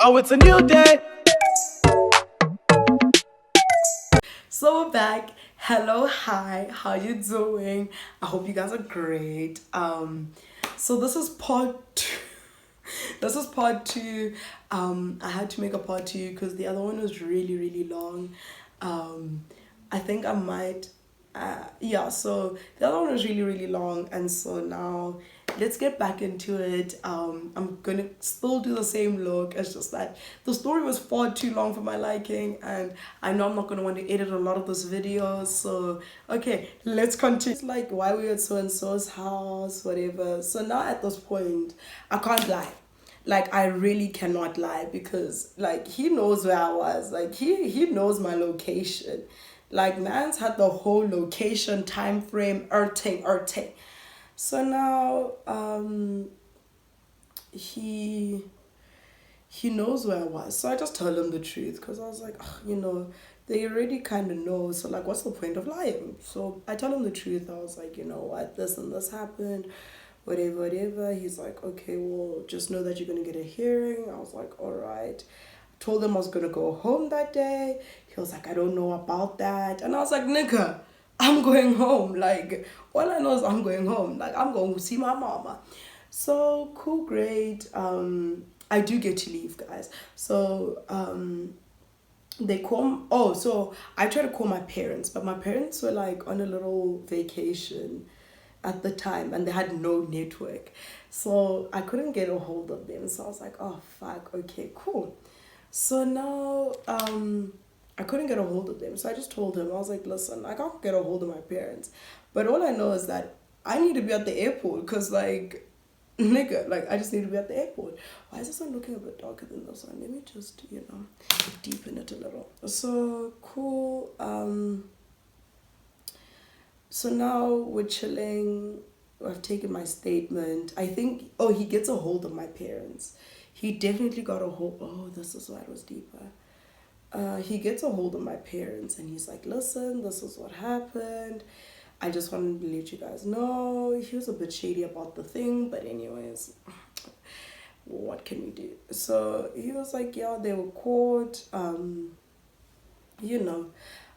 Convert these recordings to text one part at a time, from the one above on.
Oh, it's a new day. So we're back. Hello, hi, how you doing? I hope you guys are great. So this is part two. This is part two. I had to make a part two because the other one was really long. I think I might yeah, so the other one was really long, and so now let's get back into it. I'm gonna still do the same look. It's just that the story was far too long for my liking, and I know I'm not gonna want to edit a lot of those videos. So okay, let's continue. It's like why we were at so and so's house, whatever. So now at this point, I can't lie. Like I really cannot lie because like he knows where I was. Like he knows my location. Like man's had the whole location, time frame, everything. So now he knows where I was. So I just told him the truth because I was like, "Ugh, they already kind of know. So like, what's the point of lying?" So I told him the truth. I was like, you know what, this and this happened, whatever. He's like, okay, well, just know that you're gonna get a hearing. I was like, all right. Told him I was gonna go home that day. He was like, I don't know about that. And I was like, nigga, I'm going home. Like, all I know is I'm going home. Like, I'm going to see my mama. So, cool, great. I do get to leave, guys. So, they call, oh, so I tried to call my parents, but my parents were like on a little vacation at the time and they had no network. So I couldn't get a hold of them. So I was like, oh, fuck, okay, cool. So now I couldn't get a hold of them. So I just told him, I was like, listen, I can't get a hold of my parents. But all I know is that I need to be at the airport because, like, nigga, like, I just need to be at the airport. Why is this one looking a bit darker than this one? Let me just, deepen it a little. So, cool. So now we're chilling. I've taken my statement. I think, oh, he gets a hold of my parents. He definitely got a hold. Oh, this is why it was deeper. He gets a hold of my parents and he's like, listen, this is what happened. I just wanted to let you guys know. He was a bit shady about the thing, but anyways, what can we do? So he was like, yeah, they were caught.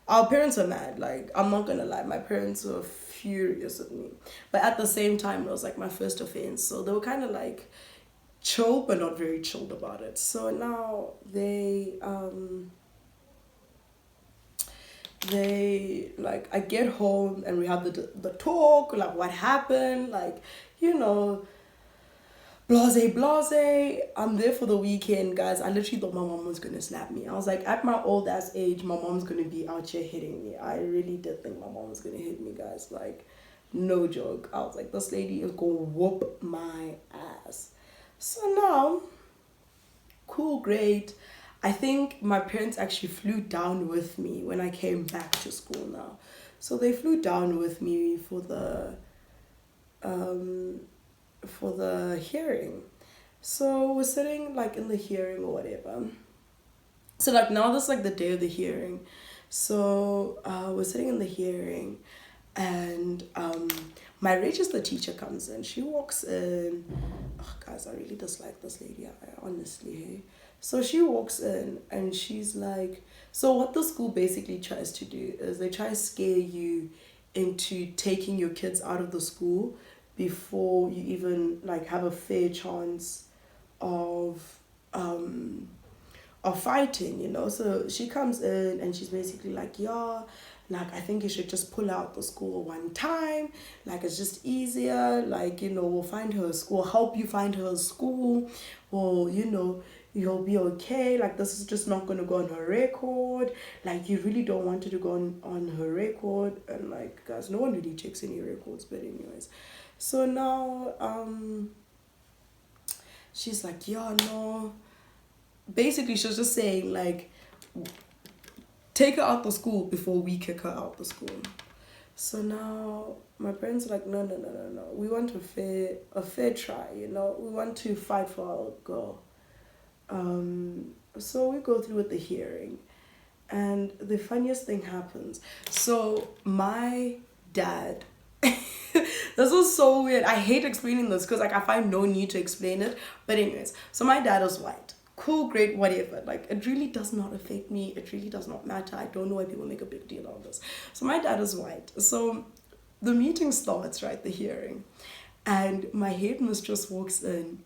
Our parents are mad. Like, I'm not gonna lie, my parents were furious at me. But at the same time, it was like my first offense. So they were kind of like chill, but not very chilled about it. So now they like I get home and we have the talk, like what happened, like, blase. I'm there for the weekend, guys. I literally thought my mom was gonna slap me. I was like, at my old ass age, my mom's gonna be out here hitting me. I really did think my mom was gonna hit me, guys. Like, no joke. I was like, this lady is gonna whoop my ass. So now, cool, great. I think my parents actually flew down with me when I came back to school now. So they flew down with me for the hearing. So we're sitting like in the hearing or whatever. So like now this is like the day of the hearing. So we're sitting in the hearing and my register teacher comes in. She walks in. Oh, guys, I really dislike this lady. I honestly, hey. So she walks in and she's like, so what the school basically tries to do is they try to scare you into taking your kids out of the school before you even like have a fair chance of fighting, So she comes in and she's basically like, yeah, like I think you should just pull out the school one time. Like it's just easier. Like, we'll find her a school, help you find her a school, or you'll be okay. Like this is just not gonna go on her record. Like you really don't want it to go on her record. And like guys, no one really checks any records, but anyways. So now she's like, yeah, no. Basically, she was just saying, like, take her out the school before we kick her out the school. So now my parents are like, no. We want a fair try, We want to fight for our girl. So we go through with the hearing. And the funniest thing happens. So my dad... This is so weird. I hate explaining this because like I find no need to explain it. But anyways, so my dad is white. cool, great, whatever. Like, it really does not affect me. It really does not matter. I don't know why people make a big deal out of this. So my dad is white. So the meeting starts, right, the hearing. And my headmistress walks in,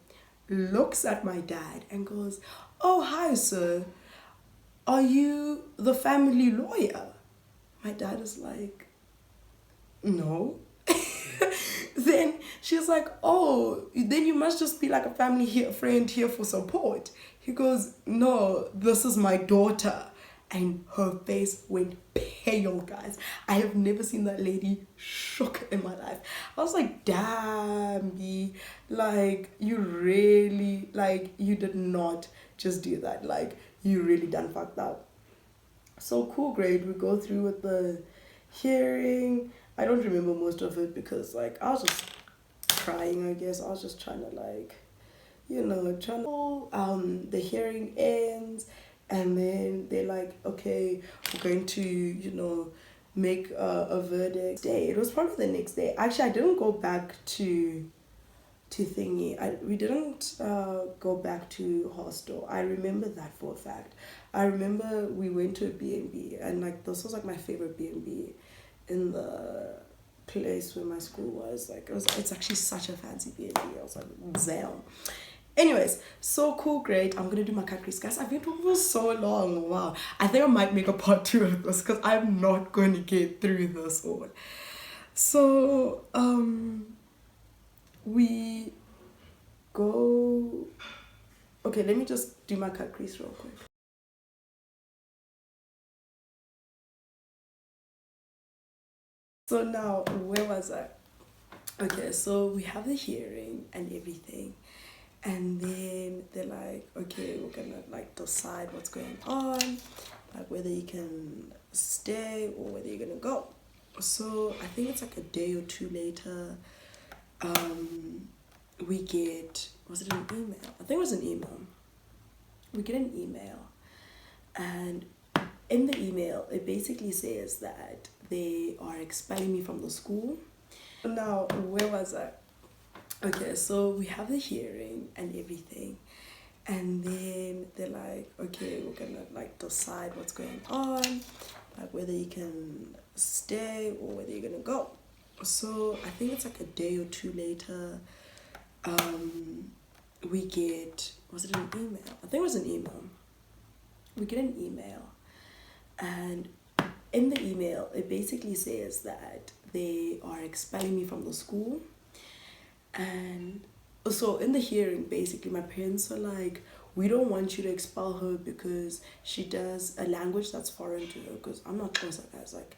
looks at my dad and goes, "Oh, hi, sir. Are you the family lawyer?" My dad is like, "No." Then she's like, "Oh, then you must just be like a family friend here for support." He goes, "No, this is my daughter." And her face went pale, guys. I have never seen that lady shook in my life. I was like, "Damn, B, like, you really, like, you did not just do that. Like, you really done fucked up." So cool, great. We go through with the hearing. I don't remember most of it because, like, I was just crying, I guess. I was just trying to, like, trying to, the hearing ends, and then they're like, "Okay, we're going to, make a verdict." Day. It was probably the next day. Actually, I didn't go back to thingy. We didn't go back to hostel. I remember that for a fact. I remember we went to a B&B, and like this was like my favorite B&B in the place where my school was. Like it's actually such a fancy B&B. I was like, damn. Anyways, so cool, great. I'm gonna do my cut crease, guys. I've been talking for so long. Wow. I think I might make a part 2 of this because I'm not going to get through this all. So we go. Okay, let me just do my cut crease real quick. So now, where was I? Okay, so we have the hearing and everything, and then they're like, "Okay, we're gonna like decide what's going on, like whether you can stay or whether you're gonna go." So I think it's like a day or two later, we get, was it an email? I think it was an email. We get an email, and in the email it basically says that they are expelling me from the school. Now, where was I? Okay, so we have the hearing and everything, and then they're like, "Okay, we're gonna like decide what's going on, like whether you can stay or whether you're gonna go." So I think it's like a day or two later, we get, was it an email? I think it was an email. We get an email, and in the email it basically says that they are expelling me from the school. And so in the hearing, basically my parents are like, "We don't want you to expel her because she does a language that's foreign to her." Because I'm not close, guys. Like,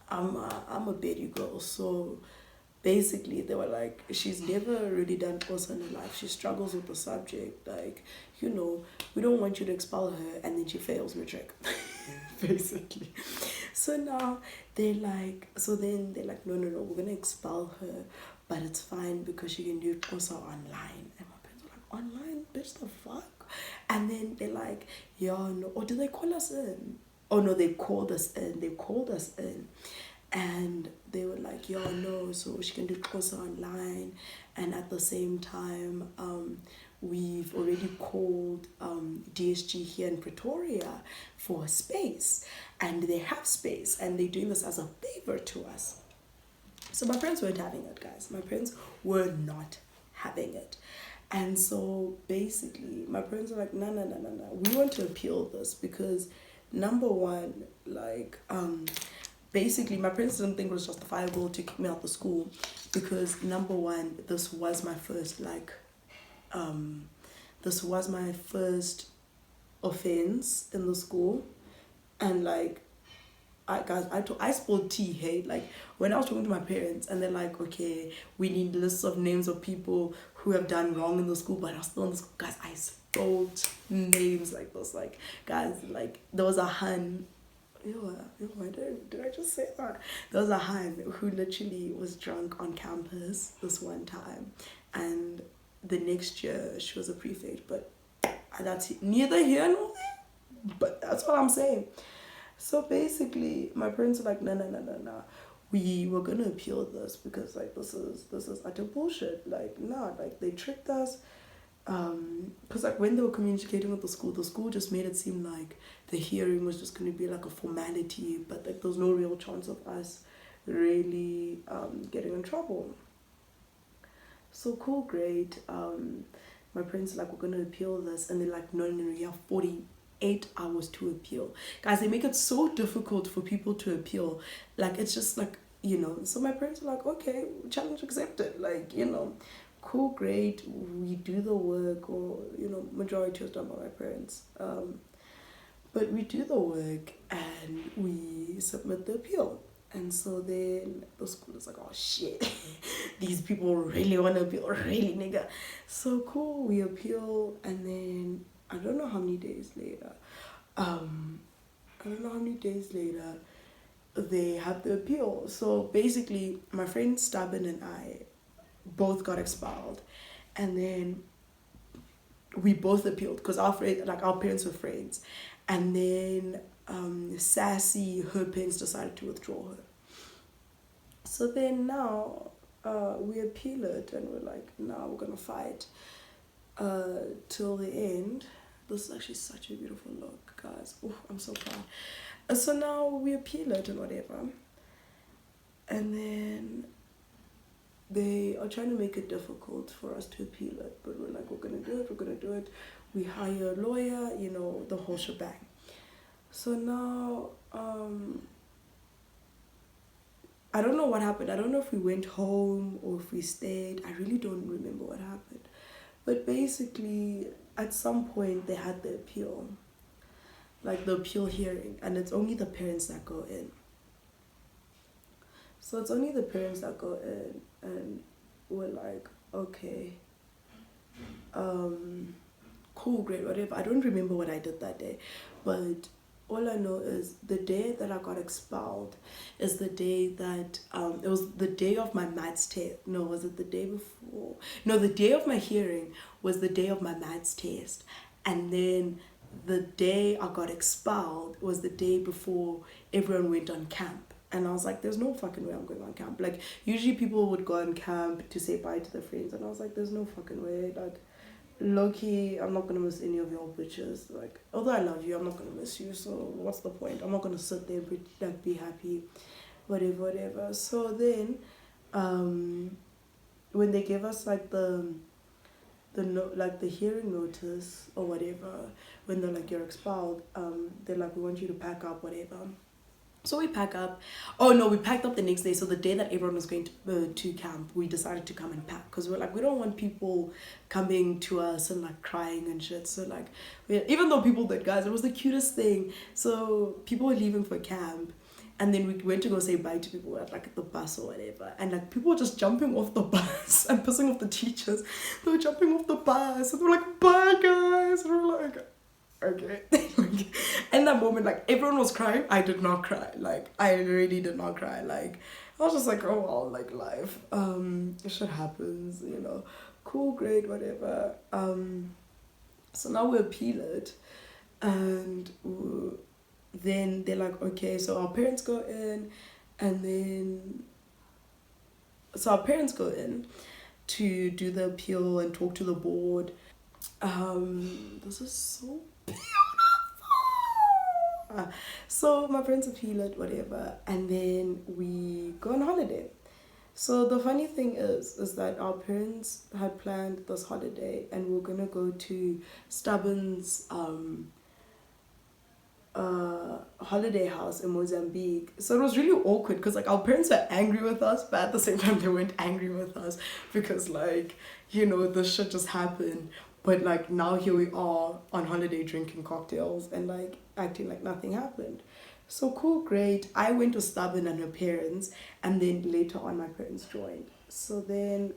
I'm a baby girl. So basically they were like, "She's never really done course in her life. She struggles with the subject. Like, we don't want you to expel her." And then she fails matric. Basically. So now then they're like, "No, we're gonna expel her, but it's fine because she can do it also online." And my parents were like, "Online? Bitch, the fuck?" And then they're like, "Yeah, no." Or did they call us in? Oh no, they called us in. And they were like, "Yeah, no, so she can do course online." And at the same time, we've already called DSG here in Pretoria for space, and they have space, and they're doing this as a favor to us. So my parents weren't having it, guys. My parents were not having it. And so basically, my parents were like, "No. We want to appeal this because, number one, like, basically, my parents didn't think it was justifiable to kick me out the school because, number one, this was my first, offense in the school. And, like, I spilled tea, hey? Like, when I was talking to my parents and they're like, "Okay, we need lists of names of people who have done wrong in the school, but are still in the school." Guys, I spilled names like this. Like, guys, like, there was a hun. Ew, did I just say that? There was a hun who literally was drunk on campus this one time. And the next year, she was a prefect. But that's neither here nor there. But that's what I'm saying. So basically, my parents are like, "No. We were gonna appeal this because like this is utter bullshit. Like, nah, like they tricked us, Because like when they were communicating with the school just made it seem like the hearing was just going to be like a formality, but like there's no real chance of us really getting in trouble. So cool, great. My parents are like, we're gonna appeal this, and they're like, no, no, no, you have 48 hours to appeal. Guys, they make it so difficult for people to appeal. Like it's just like, you know. So my parents are like, okay, challenge accepted. Like, you know, cool, great. We do the work, or you know, majority was done by my parents. But we do the work and we submit the appeal. And so then the school is like, oh shit, these people really want to appeal, really nigga. So cool, we appeal, and then I don't know how many days later, I don't know how many days later, they have the appeal. So basically, my friend Stubborn and I both got expelled, and then we both appealed because our parents were friends, and then Sassy, her parents decided to withdraw her. So then now we appeal it, and we're like, now we're gonna fight till the end. This is actually such a beautiful look, guys. Oh, I'm so proud. So now we appeal it and whatever, and then they are trying to make it difficult for us to appeal it, but we're like, we're gonna do it. We hire a lawyer, you know, the whole shebang. So now, I don't know what happened. I don't know if we went home or if we stayed. I really don't remember what happened. But basically, at some point, they had the appeal, like the appeal hearing, and it's only the parents that go in. So it's only the parents that go in, and we're like, okay, cool, great, whatever. I don't remember what I did that day, but all I know is the day that I got expelled is the day that it was the day of my maths test. No, was it the day before? No, the day of my hearing was the day of my maths test, and then the day I got expelled was the day before everyone went on camp. And I was like, there's no fucking way I'm going on camp. Like, usually people would go on camp to say bye to their friends, and I was like, there's no fucking way. Like, low-key, I'm not gonna miss any of your bitches. Like, although I love you, I'm not gonna miss you, so what's the point? I'm not gonna sit there and like be happy, whatever. So then when they gave us like the hearing notice or whatever, when they're like, you're expelled, they're like, we want you to pack up, whatever. So we pack up. Oh no, we packed up the next day. So the day that everyone was going to camp, we decided to come and pack, because we're like, we don't want people coming to us and like crying and shit. So like, even though people did, guys, it was the cutest thing. So people were leaving for camp, and then we went to go say bye to people at like the bus or whatever, and like people were just jumping off the bus and pissing off the teachers. They were jumping off the bus and they were like, bye guys, and we were like, okay. In that moment, like, everyone was crying. I did not cry. Like, I really did not cry. Like, I was just like, oh well, like, life, shit happens, you know, cool, great, whatever. So now we appeal it, and then they're like, okay, so our parents go in, and then so our parents go in to do the appeal and talk to the board. This is so beautiful. So my parents appeal it, whatever, and then we go on holiday. So the funny thing is that our parents had planned this holiday, and we're gonna go to Stubborn's holiday house in Mozambique. So it was really awkward because like our parents were angry with us, but at the same time they weren't angry with us, because like, you know, this shit just happened. But like now here we are on holiday drinking cocktails and like acting like nothing happened. So cool, great. I went to Stubborn and her parents, and then later on my parents joined. So then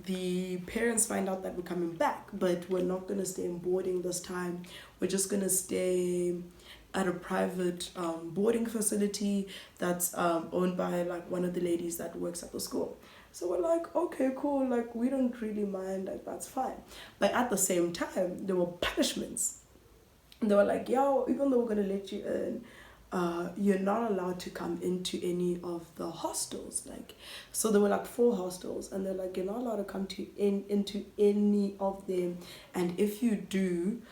the parents find out that we're coming back, but we're not gonna stay in boarding this time. We're just gonna stay at a private boarding facility that's owned by like one of the ladies that works at the school. So we're like, okay, cool, like we don't really mind, like that's fine. But at the same time, there were punishments. And they were like, yo, even though we're gonna let you in, you're not allowed to come into any of the hostels. Like, so there were like 4 hostels, and they're like, you're not allowed to come into any of them, and if you do,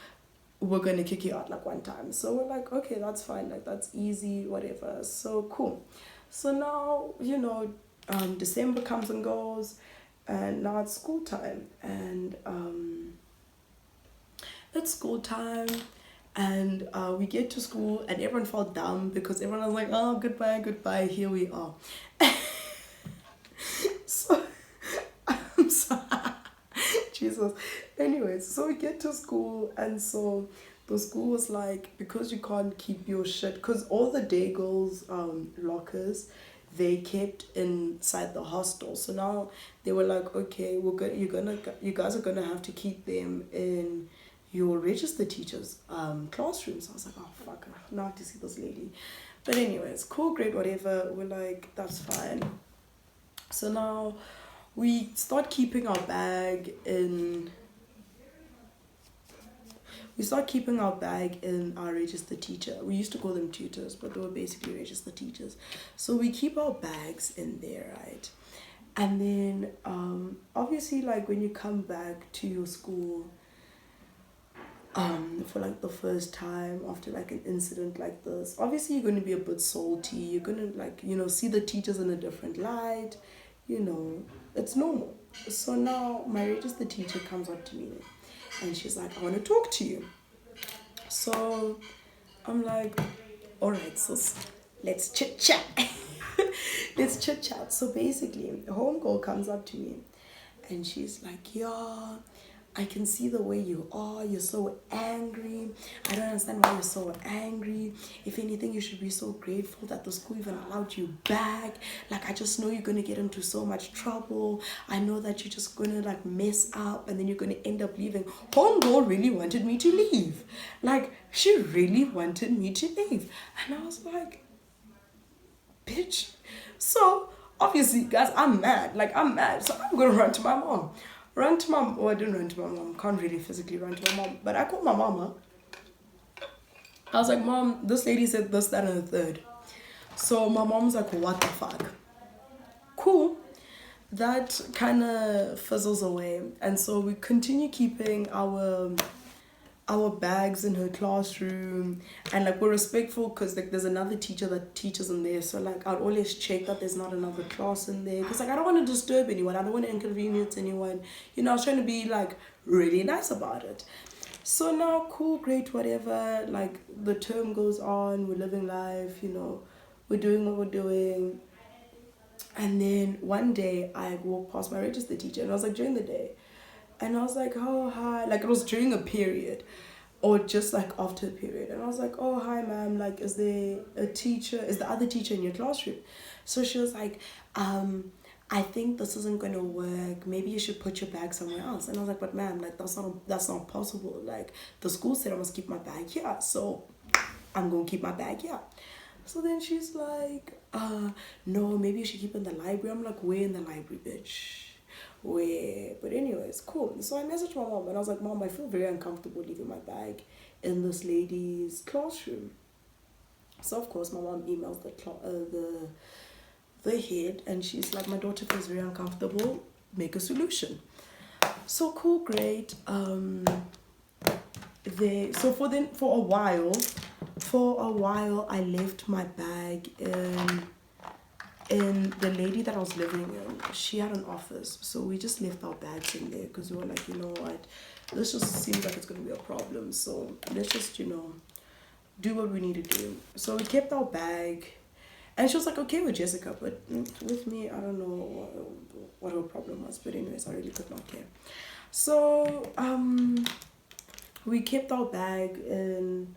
we're gonna kick you out like one time. So we're like, okay, that's fine, like that's easy, whatever. So cool. So now, December comes and goes, and now it's school time, and it's school time, and we get to school, and everyone felt dumb because everyone was like, oh, goodbye, here we are. So I'm sorry. Jesus. Anyways, so we get to school, and so the school was like, because you can't keep your shit, because all the day girls lockers, they kept inside the hostel. So now they were like, okay, you guys are gonna have to keep them in your register teacher's classrooms. I was like, oh fuck, now I have to see this lady. But anyways, cool, great, whatever. We're like, that's fine. So now we start keeping our bag in our register teacher. We used to call them tutors, but they were basically register teachers. So we keep our bags in there, right? And then obviously, like, when you come back to your school for like the first time after like an incident like this, obviously you're going to be a bit salty. You're going to, like, see the teachers in a different light. It's normal. So now my register teacher comes up to me, and she's like, I want to talk to you. So I'm like, all right, sis, let's chit chat. Let's chit chat. So basically, a homegirl comes up to me, and she's like, yeah, I can see the way you are. You're so angry. I don't understand why you're so angry. If anything, you should be so grateful that the school even allowed you back. Like, I just know you're going to get into so much trouble. I know that you're just going to, like, mess up, and then you're going to end up leaving. Homegirl really wanted me to leave. Like, she really wanted me to leave. And I was like, bitch. So, obviously, guys, I'm mad. Like, I'm mad. So I'm going to run to my mom. I didn't run to my mom. Can't really physically run to my mom. But I called my mama. I was like, Mom, this lady said this, that, and the third. So my mom's like, what the fuck? Cool. That kind of fizzles away. And so we continue keeping our bags in her classroom, and like, we're respectful because like there's another teacher that teaches in there, so like I'd always check that there's not another class in there, because like I don't want to disturb anyone, I don't want to inconvenience anyone, I was trying to be like really nice about it. So now, cool, great, whatever, like the term goes on, we're living life, we're doing what we're doing. And then one day I walked past my register teacher, and I was like, during the day, and I was like, oh, hi. Like, it was during a period, or just like after a period. And I was like, oh, hi, ma'am. Like, is there is the other teacher in your classroom? So she was like, I think this isn't going to work. Maybe you should put your bag somewhere else. And I was like, but ma'am, like, that's not possible. Like, the school said I must keep my bag here. So I'm going to keep my bag here. So then she's like, no, maybe you should keep it in the library. I'm like, where in the library, bitch? Where? But anyways, cool. So I messaged my mom, and I was like, Mom, I feel very uncomfortable leaving my bag in this lady's classroom. So of course my mom emails the head, and she's like, my daughter feels very uncomfortable, make a solution. So cool, great. So for a while I left my bag in the lady that I was living in. She had an office, so we just left our bags in there, because we were like, you know what, this just seems like it's going to be a problem, so let's just do what we need to do. So we kept our bag, and she was like okay with Jessica, but with me, I don't know what her problem was. But anyways, I really could not care. So we kept our bag in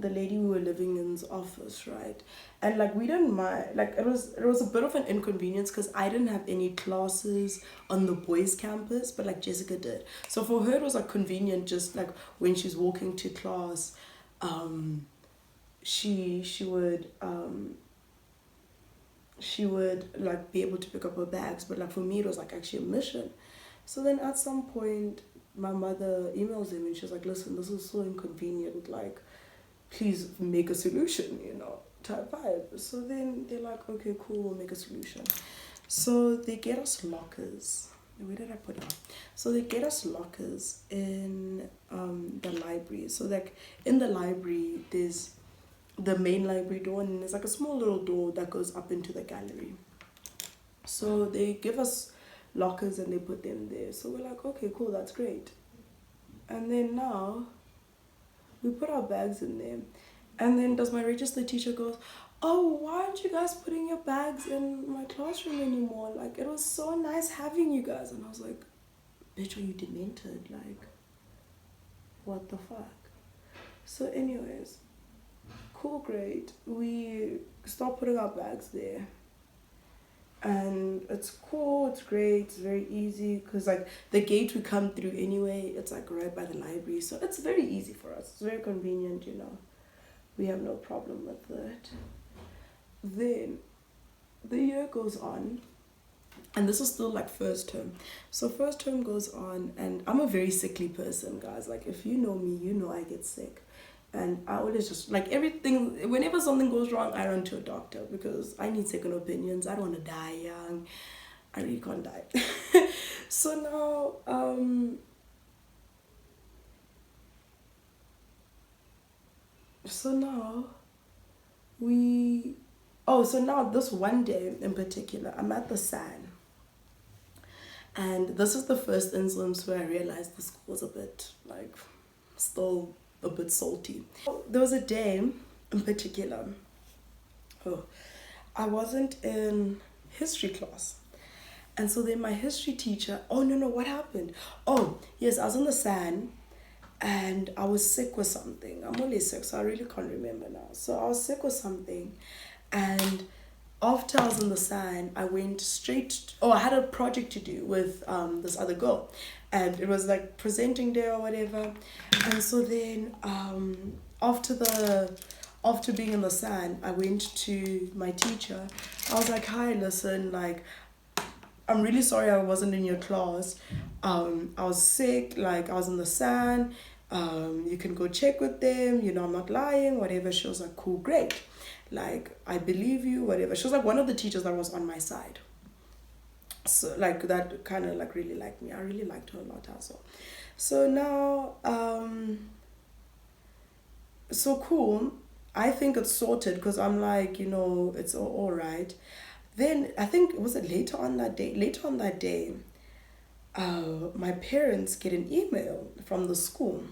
the lady we were living in's office, right? And like, we didn't mind, like, it was a bit of an inconvenience because I didn't have any classes on the boys campus, but like Jessica did. So for her it was like convenient, just like when she's walking to class, she would like be able to pick up her bags. But like for me, it was like actually a mission. So then at some point my mother emails him, and she's like, listen, this is so inconvenient, like, please make a solution, type vibe. So then they're like, okay, cool, we'll make a solution. So they get us lockers. Where did I put it? So they get us lockers in the library. So like in the library, there's the main library door, and there's like a small little door that goes up into the gallery. So they give us lockers and they put them there. So we're like, okay, cool, that's great. And then now we put our bags in there. And then does my register teacher goes, oh, why aren't you guys putting your bags in my classroom anymore? Like, it was so nice having you guys. And I was like, bitch, are you demented? Like, what the fuck? So anyways, cool, great. We start putting our bags there. And it's cool, it's great, it's very easy. Because, like, the gate we come through anyway, it's, like, right by the library. So it's very easy for us. It's very convenient, We have no problem with it. Then the year goes on, and this is still like first term. So first term goes on, and I'm a very sickly person, guys. Like, if you know me, you know I get sick. And I always just, like, everything, whenever something goes wrong, I run to a doctor because I need second opinions. I don't want to die young. I really can't die. So now this one day in particular, I'm at the SAN. And this is the first instance where I realized the school was a bit, like, still a bit salty. There was a day in particular, I wasn't in history class. And so then my history teacher, what happened? Oh, yes, I was in the SAN and I was sick with something. I'm only sick, so I really can't remember now. So I was sick with something, and after I was in the SAN, I went I had a project to do with this other girl, and it was like presenting day or whatever. And so then after being in the SAN, I went to my teacher. I was like, hi, listen, like, I'm really sorry I wasn't in your class. I was sick, like, I was in the SAN. You can go check with them, I'm not lying, whatever. She was like, cool, great. Like, I believe you, whatever. She was like one of the teachers that was on my side. So, like, that kind of, like, really liked me. I really liked her a lot as well. So now, so cool. I think it's sorted because I'm like, it's all right. Then, I think, was it later on that day, my parents get an email from the school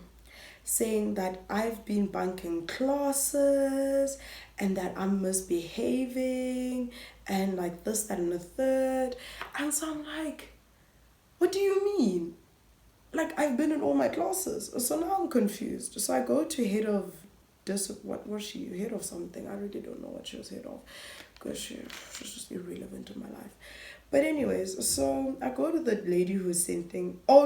saying that I've been bunking classes and that I'm misbehaving and like this, that, and the third. And so I'm like, what do you mean? Like, I've been in all my classes. So now I'm confused. So I go to head of what was she? Head of something. I really don't know what she was head of because she's just irrelevant in my life. But anyways, so I go to the lady who was sending. I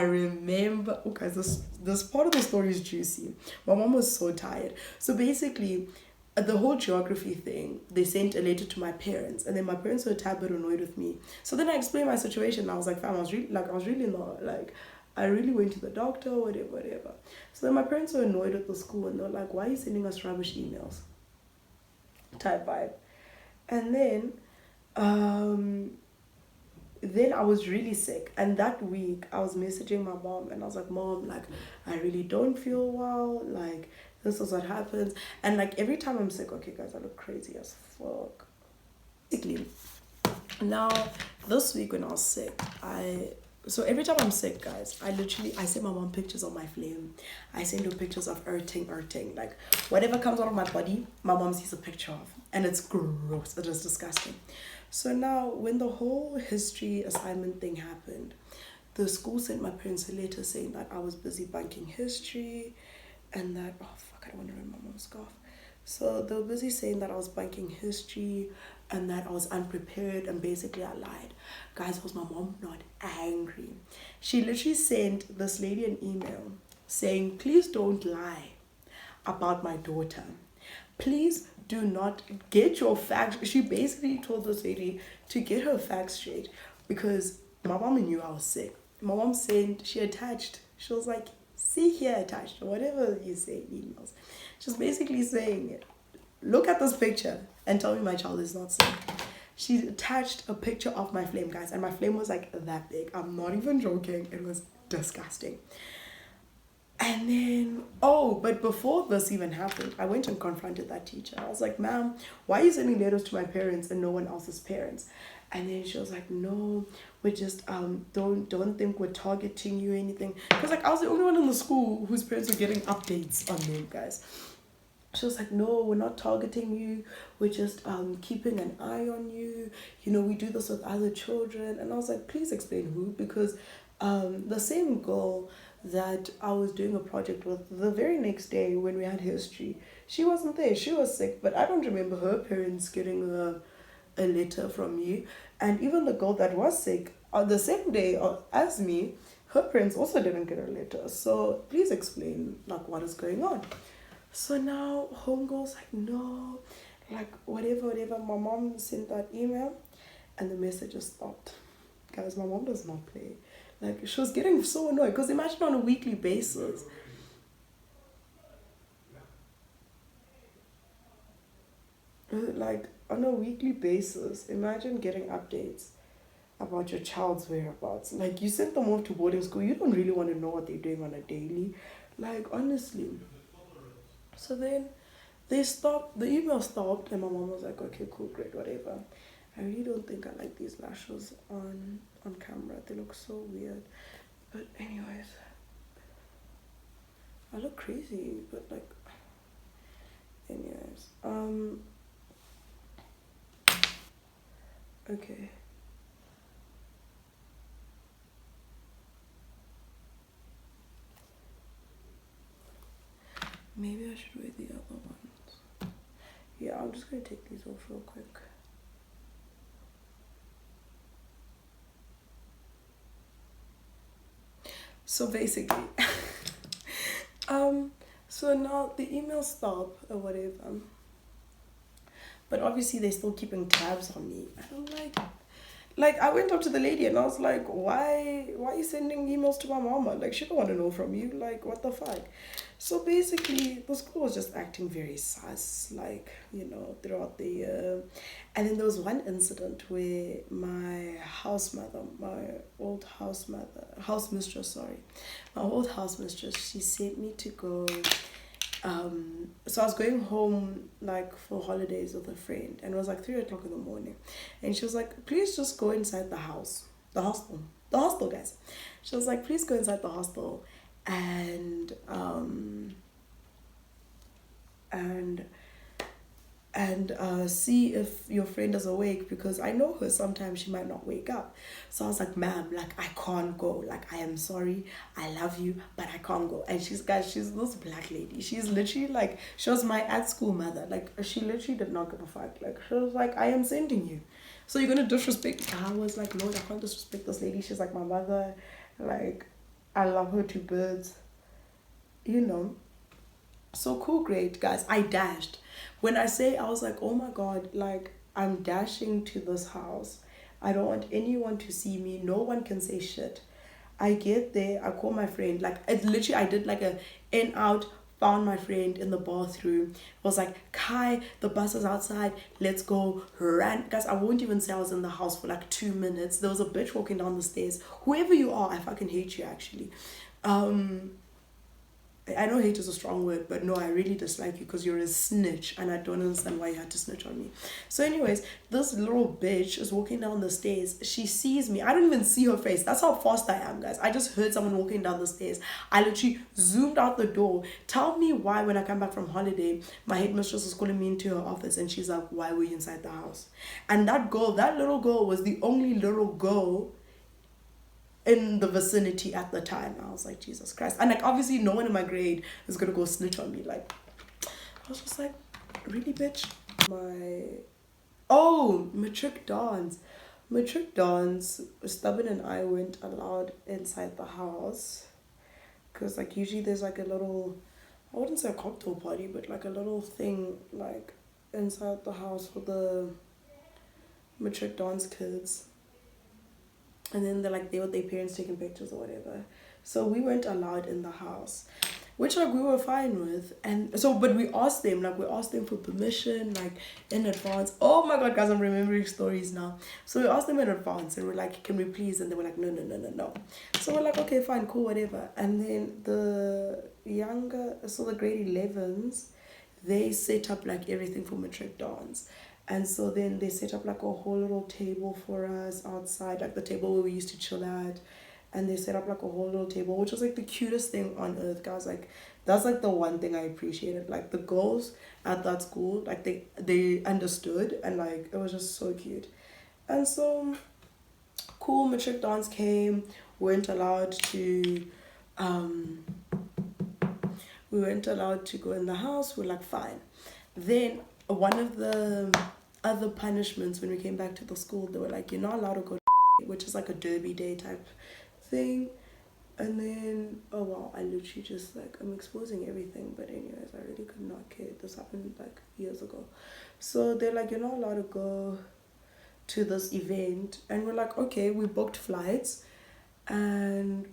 remember. Okay, this part of the story is juicy. My mom was so tired. So basically, the whole geography thing, they sent a letter to my parents, and then my parents were a tad bit annoyed with me. So then I explained my situation. And I was like, fam, I was really not like. I really went to the doctor, whatever. So then my parents were annoyed at the school, and they were like, why are you sending us rubbish emails? Type vibe. And then I was really sick, and that week I was messaging my mom, and I was like, Mom, like, I really don't feel well, like, this is what happens. And like, every time I'm sick, okay guys, I look crazy as fuck. Basically, now this week when I was sick, so every time I'm sick, guys, I send my mom pictures of my flame. I send her pictures of everything. Like, whatever comes out of my body, my mom sees a picture of. And it's gross. It is disgusting. So now, when the whole history assignment thing happened, the school sent my parents a letter saying that I was busy bunking history and that, I don't want to remember my mom's scarf. So they were busy saying that I was bunking history and that I was unprepared, and basically I lied. Guys, was my mom not angry? She literally sent this lady an email saying, please don't lie about my daughter. Please do not get your facts. She basically told this lady to get her facts straight because my mom knew I was sick. My mom said she attached. She was like, see here attached, or whatever you say in emails. Just basically saying, look at this picture and tell me my child is not sick. She attached a picture of my flame, guys, and my flame was like that big. I'm not even joking. It was disgusting. And then, oh, but before this even happened, I went and confronted that teacher. I was like, ma'am, why are you sending letters to my parents and no one else's parents? And then she was like, no, we're just, don't think we're targeting you or anything. Because, like, I was the only one in the school whose parents were getting updates on them, guys. She was like, no, we're not targeting you. We're just keeping an eye on you. You know, we do this with other children. And I was like, please explain who. Because the same girl that I was doing a project with, the very next day when we had history, she wasn't there. She was sick. But I don't remember her parents getting a letter from you. And even the girl that was sick, on the same day as me, her parents also didn't get a letter. So please explain, like, what is going on. So now homegirl's like, no, like, whatever. My mom sent that email and the message just stopped. Guys, my mom does not play. Like, she was getting so annoyed because imagine on a weekly basis. Like, on a weekly basis, imagine getting updates about your child's whereabouts. Like, you sent them off to boarding school. You don't really want to know what they're doing on a daily. Like, honestly. So then they stopped, the email stopped, and my mom was like, okay, cool, great, whatever. I really don't think I like these lashes on camera. They look so weird. But anyways, I look crazy, but like, anyways, okay. Maybe I should wear the other ones. Yeah, I'm just gonna take these off real quick. So basically, so now the emails stop or whatever. But obviously they're still keeping tabs on me. I don't like I went up to the lady and I was like, why are you sending emails to my mama? Like, she don't want to know from you. Like, what the fuck? So basically, the school was just acting very sus, like, you know, throughout the year. And then there was one incident where my house mistress, she sent me to go. So I was going home like for holidays with a friend, and it was like 3 o'clock in the morning, and she was like, please just go inside the hostel, guys. She was like, please go inside the hostel and see if your friend is awake, because I know her, sometimes she might not wake up. So I was like, ma'am, like, I can't go, like, I am sorry, I love you, but I can't go. And she's this black lady, she's literally like, she was my at school mother, like, she literally did not give a fuck. Like, she was like, I am sending you, so you're gonna disrespect. I was like, no, I can't disrespect this lady, she's like my mother, like, I love her to birds, you know. So cool, great, guys. I dashed. When I say, I was like, oh my god, like, I'm dashing to this house. I don't want anyone to see me. No one can say shit. I get there, I call my friend. Like, it literally, I did like a in out, found my friend in the bathroom. I was like, Kai, the bus is outside, let's go. Ran. Guys, I won't even say I was in the house for like 2 minutes. There was a bitch walking down the stairs. Whoever you are, I fucking hate you, actually. I know hate is a strong word, but no, I really dislike you because you're a snitch, and I don't understand why you had to snitch on me. So anyways, this little bitch is walking down the stairs. She sees me. I don't even see her face. That's how fast I am, guys. I just heard someone walking down the stairs. I literally zoomed out the door. Tell me why when I come back from holiday, my headmistress is calling me into her office and she's like, why were you inside the house? And that little girl was the only little girl in the vicinity at the time. I was like, Jesus Christ. And like, obviously no one in my grade is gonna go snitch on me. Like, I was just like, really, bitch? Matric dance, Stubborn and I weren't allowed inside the house, because like usually there's like a little, I wouldn't say a cocktail party, but like a little thing like inside the house for the matric dance kids. And then they're like there with their parents taking pictures or whatever. So we weren't allowed in the house, which like we were fine with. And so, but we asked them, like we asked them for permission, like in advance. Oh my god, guys, I'm remembering stories now. So we asked them in advance and we're like, can we please? And they were like, no, no, no, no, no. So we're like, okay, fine, cool, whatever. And then the grade 11s, they set up like everything for matric dance. And so then they set up like a whole little table for us outside, like the table where we used to chill at. And they set up like a whole little table, which was like the cutest thing on earth, guys. Like that's like the one thing I appreciated. Like the girls at that school, like they understood, and like it was just so cute. And so cool, matric dance came. We weren't allowed to um we weren't allowed to go in the house. We're like, fine. Then one of the other punishments when we came back to the school, they were like, you're not allowed to go to which is like a derby day type thing. And then, oh wow, I literally just like, I'm exposing everything. But anyways, I really could not care. This happened like years ago. So they're like, you're not allowed to go to this event. And we're like, okay, we booked flights. And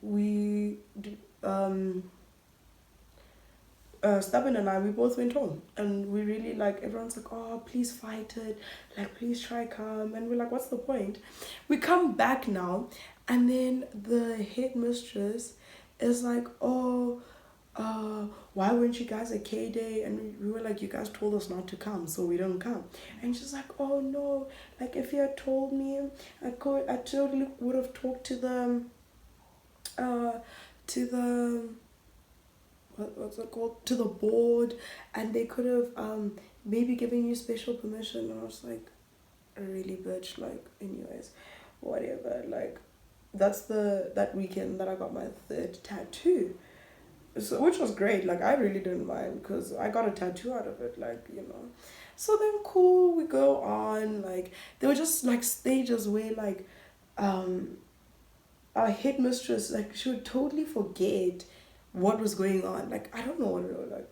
Stubborn and I, we both went home, and we really like, everyone's like, oh, please fight it, like please try come, and we're like, what's the point? We come back now, and then the headmistress is like, oh, why weren't you guys at K Day? And we were like, you guys told us not to come, so we don't come. And she's like, oh no, like if you had told me, I totally would have talked to the to the what's it called, to the board, and they could have maybe given you special permission. And I was like, really, bitch, like anyways, whatever. Like that's that weekend that I got my third tattoo, so which was great. Like I really didn't mind because I got a tattoo out of it, like, you know. So then cool, we go on. Like there were just like stages where like our headmistress, like she would totally forget what was going on. Like I don't know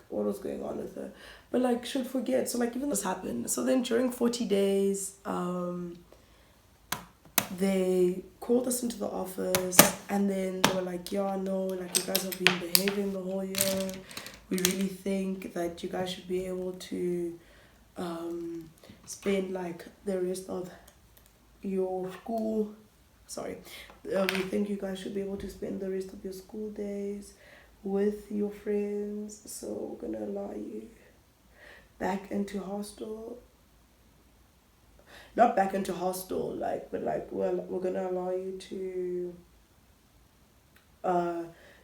what was going on with her, but like she would forget. So like even this happened. So then during 40 days, they called us into the office, and then they were like, yeah, no, like you guys have been behaving the whole year. We really think that you guys should be able to spend like the rest of your school, we think you guys should be able to spend the rest of your school days with your friends, so we're gonna allow you back into hostel. Not back into hostel, like, but like, well, we're gonna allow you to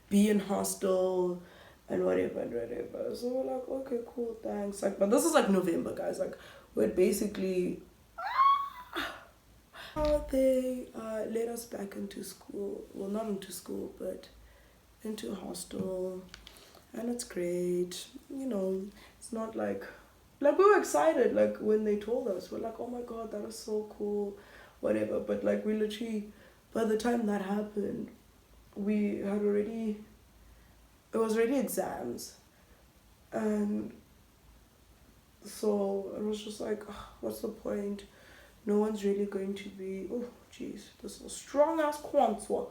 be in hostel and whatever and whatever. So we're like, okay, cool, thanks. Like, but this is like November, guys. Like, we're basically they let us back into school. Well, not into school, but into hostel, and it's great. You know, it's not like we were excited like when they told us. We're like, oh my god, that is so cool, whatever. But like we literally, by the time that happened, we had already. It was already exams, and so it was just like, ugh, what's the point? No one's really going to be. Oh, jeez, this is a strong ass quantua.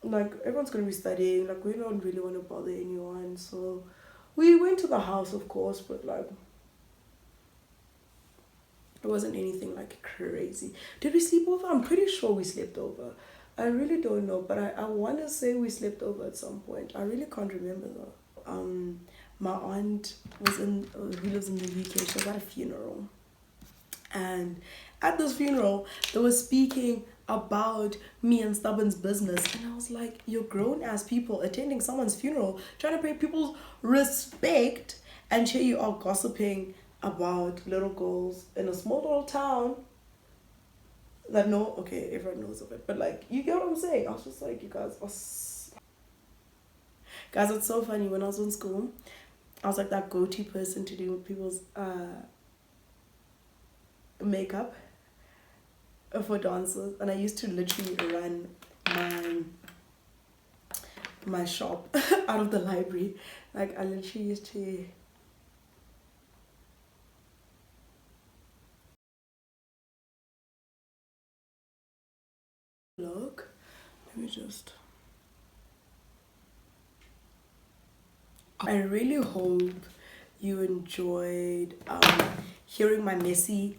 Like everyone's gonna be studying. Like we don't really want to bother anyone, so we went to the house, of course, but like it wasn't anything like crazy. Did we sleep over? I'm pretty sure we slept over. I really don't know, but I want to say we slept over at some point. I really can't remember though. My aunt who lives in the UK. She was at a funeral, and at this funeral, they were speaking about me and Stubborn's business. And I was like, you're grown ass people attending someone's funeral, trying to pay people's respect, and here you are gossiping about little girls in a small little town that everyone knows of it. But like, you get what I'm saying? I was just like, you guys are... Guys, it's so funny. When I was in school, I was like that go-to person to do people's makeup for dancers, and I used to literally run my shop out of the library. Like I literally used to look. Let me just I really hope you enjoyed hearing my messy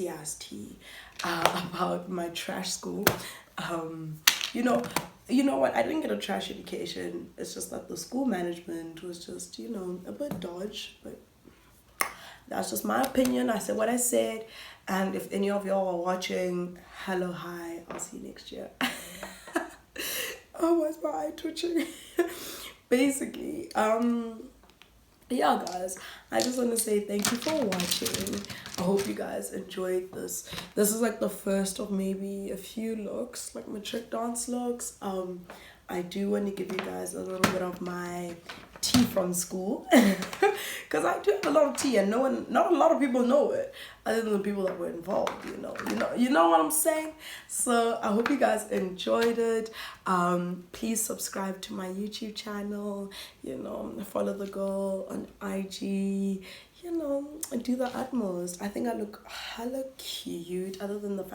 ass tea about my trash school. Um, you know, you know what? I didn't get a trash education. It's just that the school management was just, a bit dodge. But that's just my opinion. I said what I said. And if any of y'all are watching, hello, hi. I'll see you next year. Oh, why's my eye twitching? Basically, yeah, guys, I just want to say thank you for watching. I hope you guys enjoyed this. This is like the first of maybe a few looks, like my trick dance looks. I do want to give you guys a little bit of my tea from school, because I do have a lot of tea and not a lot of people know it other than the people that were involved. You know what I'm saying. So I hope you guys enjoyed it. Please subscribe to my YouTube channel, follow the girl on IG, and do the utmost. I think I look hella cute, other than the fact